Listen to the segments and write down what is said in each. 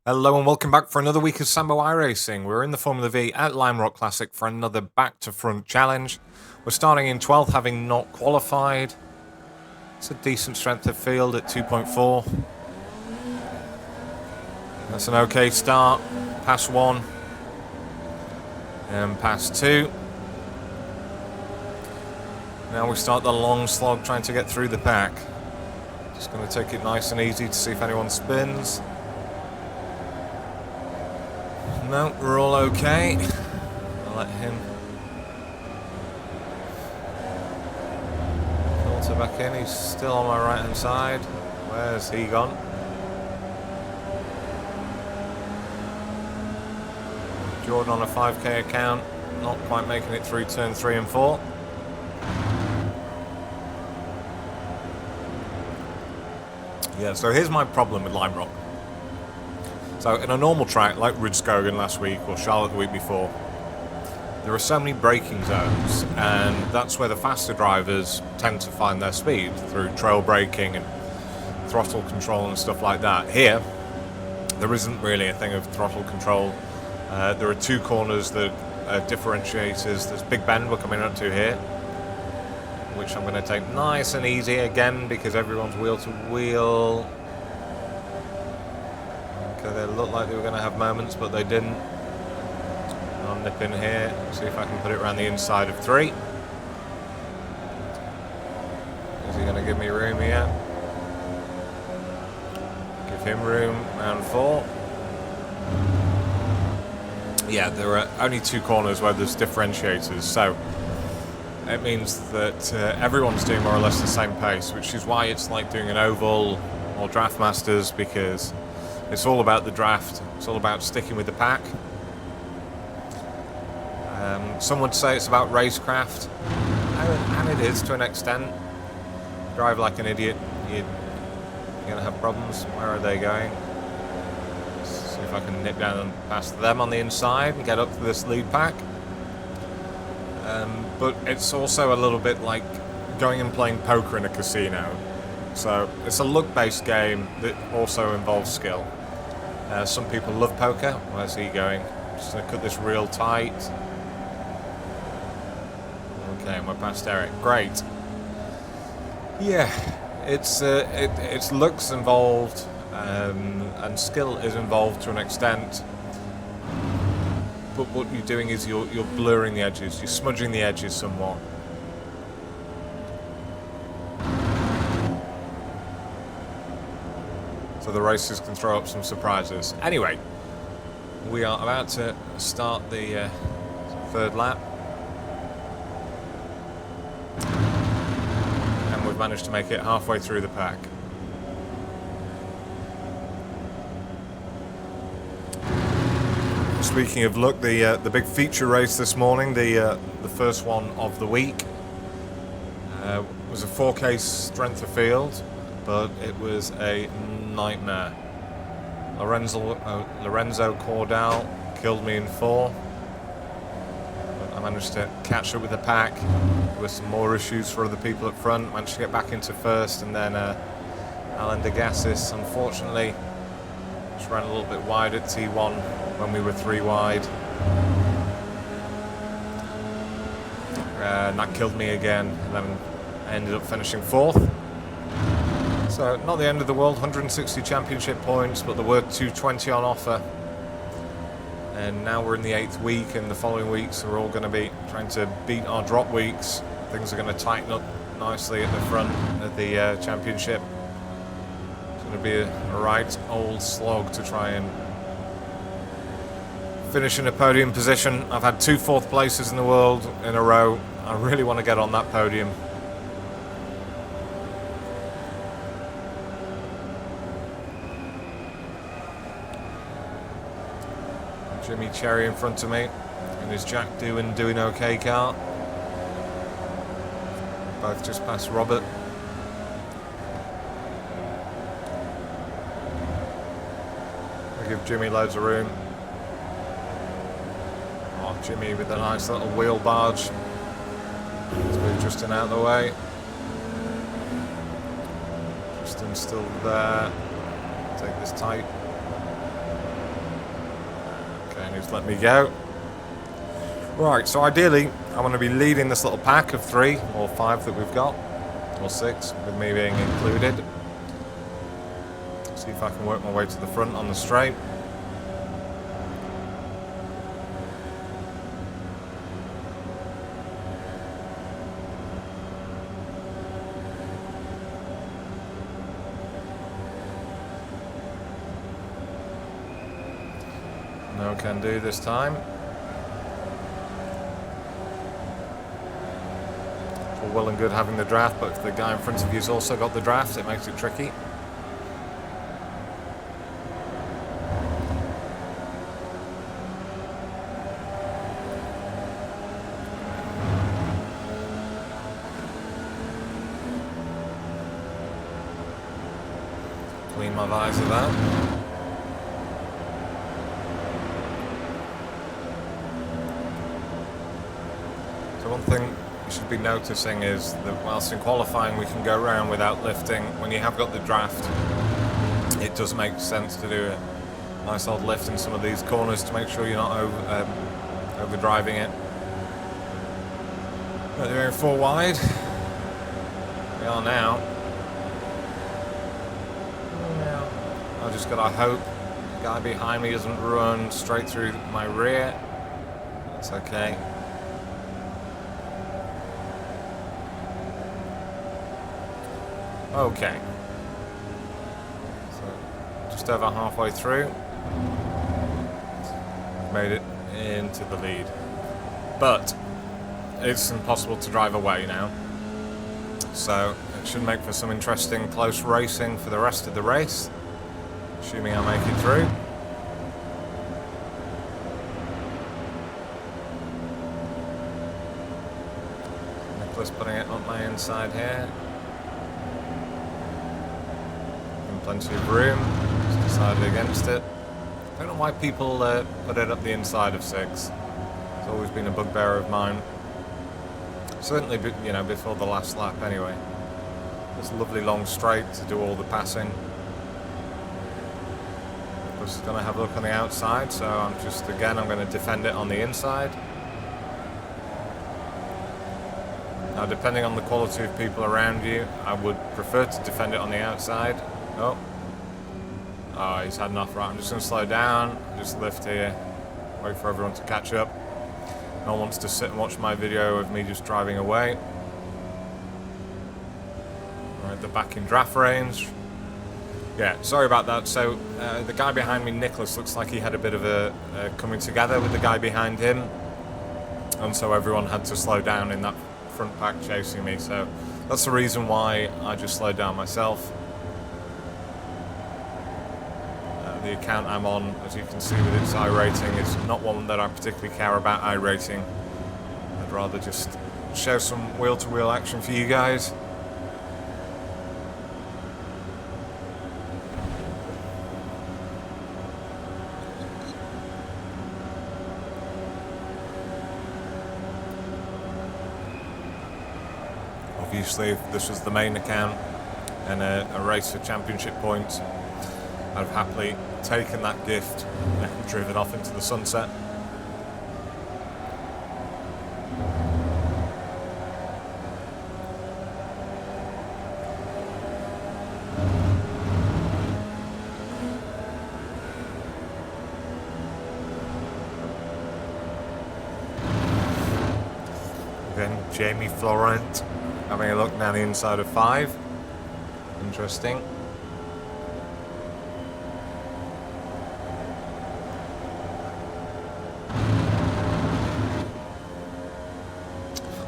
Hello and welcome back for another week of Sambo iRacing. We're in the Formula Vee at Lime Rock Classic for another back-to-front challenge. We're starting in 12th, having not qualified. It's a decent strength of field at 2.4. That's an okay start. Pass 1. And pass 2. Now we start the long slog trying to get through the pack. Just going to take it nice and easy to see if anyone spins. No, we're all okay. I'll let him filter back in. He's still on my right hand side. Where's he gone? Jordan on a 5k account, not quite making it through turn 3 and 4. Yeah, so here's my problem with Lime Rock. So in a normal track like Rudskogen last week or Charlotte the week before, there are so many braking zones, and that's where the faster drivers tend to find their speed, through trail braking and throttle control and stuff like that. Here, there isn't really a thing of throttle control. There are 2 corners that are differentiators. There's Big Bend we're coming up to here, which I'm going to take nice and easy again because everyone's wheel to wheel. Okay, they looked like they were going to have moments, but they didn't. I'll nip in here, see if I can put it around the inside of 3. Is he going to give me room here? Give him room, round 4. Yeah, there are only 2 corners where there's differentiators, so it means that everyone's doing more or less the same pace, which is why it's like doing an oval or draft masters, because it's all about the draft. It's all about sticking with the pack. Some would say it's about racecraft, and it is to an extent. Drive like an idiot, you're going to have problems. Where are they going? See if I can nip down and past them on the inside and get up to this lead pack. But it's also a little bit like going and playing poker in a casino. So it's a luck-based game that also involves skill. Some people love poker. Where's he going? Just going to cut this real tight. Okay, and we're past Eric. Great. Yeah, it's looks involved, and skill is involved to an extent. But what you're doing is you're blurring the edges. You're smudging the edges somewhat. So the racers can throw up some surprises. Anyway, we are about to start the 3rd lap. And we've managed to make it halfway through the pack. Speaking of luck, the big feature race this morning, the first one of the week, was a 4K strength of field, but it was a nightmare. Lorenzo Cordal killed me in 4. But I managed to catch up with the pack. There were some more issues for other people up front. Managed to get back into 1st, and then Alan Degassis, unfortunately, just ran a little bit wide at T1 when we were 3 wide. And that killed me again, and then I ended up finishing 4th. So not the end of the world, 160 championship points, but there were 220 on offer. And now we're in the 8th week, and the following weeks we're all going to be trying to beat our drop weeks. Things are going to tighten up nicely at the front of the championship. It's going to be a right old slog to try and finish in a podium position. I've had 2 4th places in the world in a row. I really want to get on that podium. Jimmy Cherry in front of me in his Jack doing okay car. Both just past Robert. I give Jimmy loads of room. Oh, Jimmy with a nice little wheel barge. Let's move Justin out of the way. Justin's still there. Take this tight. And he's let me go. Right, so ideally, I want to be leading this little pack of 3 or 5 that we've got. Or 6, with me being included. See if I can work my way to the front on the straight. No can do this time. All well and good having the draft, but if the guy in front of you's also got the draft, it makes it tricky. Clean my visor there. One thing you should be noticing is that whilst in qualifying we can go around without lifting, when you have got the draft, it does make sense to do a nice old lift in some of these corners to make sure you're not overdriving it. But they're going 4 wide. We are now. I just gotta hope the guy behind me doesn't run straight through my rear. That's okay. Okay, so just over halfway through, made it into the lead, but it's impossible to drive away now, so it should make for some interesting close racing for the rest of the race, assuming I make it through. Nicholas putting it on my inside here. Plenty of room, just decided against it. I don't know why people put it up the inside of 6. It's always been a bugbear of mine. Certainly, you know, before the last lap anyway. This lovely long straight to do all the passing. Of course, it's going to have a look on the outside, so I'm going to defend it on the inside. Now, depending on the quality of people around you, I would prefer to defend it on the outside. Oh, he's had enough. Right, I'm just going to slow down, just lift here, wait for everyone to catch up. No one wants to sit and watch my video of me just driving away. Right, the back in draft range. Yeah, sorry about that. So the guy behind me, Nicholas, looks like he had a bit of a coming together with the guy behind him, and so everyone had to slow down in that front pack chasing me. So that's the reason why I just slowed down myself. The account I'm on, as you can see with its iRating, is not one that I particularly care about iRating. I'd rather just show some wheel-to-wheel action for you guys. Obviously, if this was the main account and a race for championship points, I'd have happily taken that gift and driven off into the sunset. Then Jamie Florent having a look down the inside of 5. Interesting.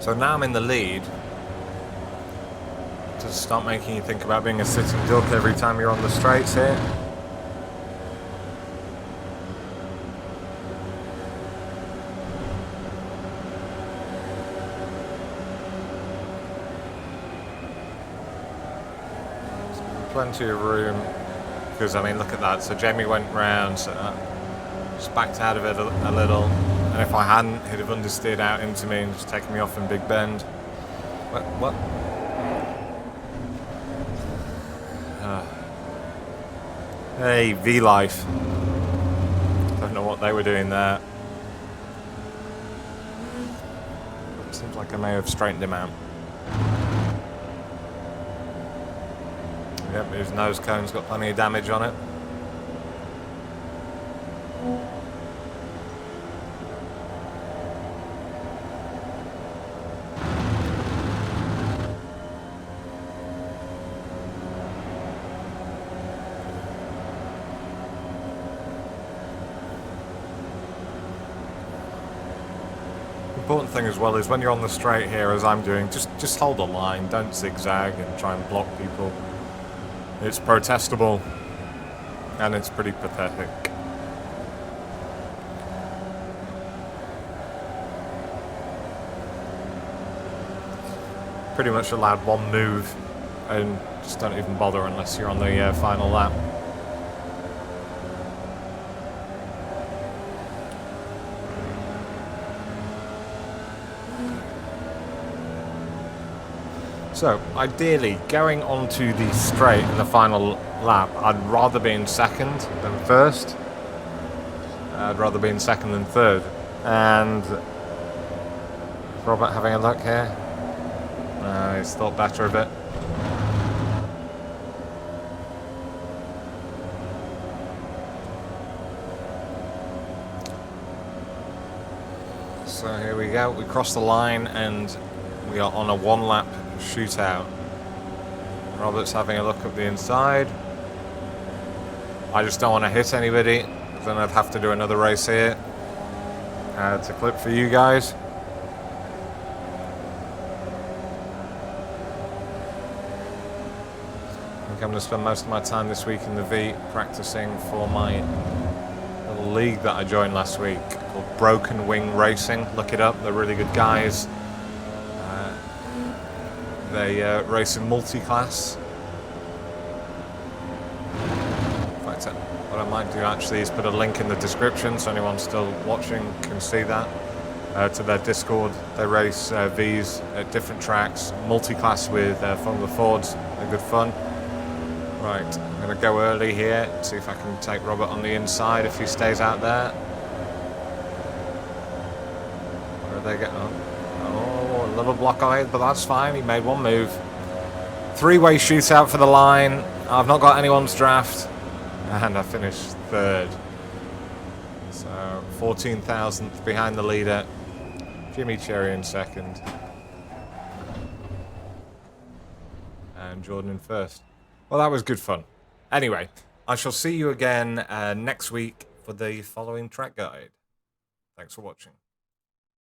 So now I'm in the lead. Does it start making you think about being a sitting duck every time you're on the straights here? Plenty of room, because I mean, look at that. So Jamie went round, so just backed out of it a little. And if I hadn't, he'd have understeered out into me and just taken me off in Big Bend. What? Hey, V-Life. Don't know what they were doing there. It seems like I may have straightened him out. Yep, his nose cone's got plenty of damage on it. Important thing as well is when you're on the straight here, as I'm doing, just hold the line, don't zigzag and try and block people. It's protestable and it's pretty pathetic. Pretty much allowed one move and just don't even bother unless you're on the final lap. So, ideally, going onto the straight in the final lap, I'd rather be in second than first. I'd rather be in second than third. And Robert having a look here. He's thought better of it. So here we go, we cross the line and we are on a one-lap shootout. Robert's having a look at the inside. I just don't want to hit anybody, then I'd have to do another race here to clip for you guys. I think I'm going to spend most of my time this week in the V practicing for my little league that I joined last week called Broken Wing Racing. Look it up, they're really good guys. They race in multi-class. In fact, what I might do actually is put a link in the description so anyone still watching can see that. To their Discord. They race V's at different tracks, multi-class with Formula Fords. They're good fun. Right, I'm going to go early here, see if I can take Robert on the inside if he stays out there. Where are they getting? Oh, a little block on it, but that's fine. He made one move. Three-way shootout for the line. I've not got anyone's draft. And I finished third. So, 14,000th behind the leader. Jimmy Cherry in second. And Jordan in first. Well, that was good fun. Anyway, I shall see you again next week for the following track guide. Thanks for watching.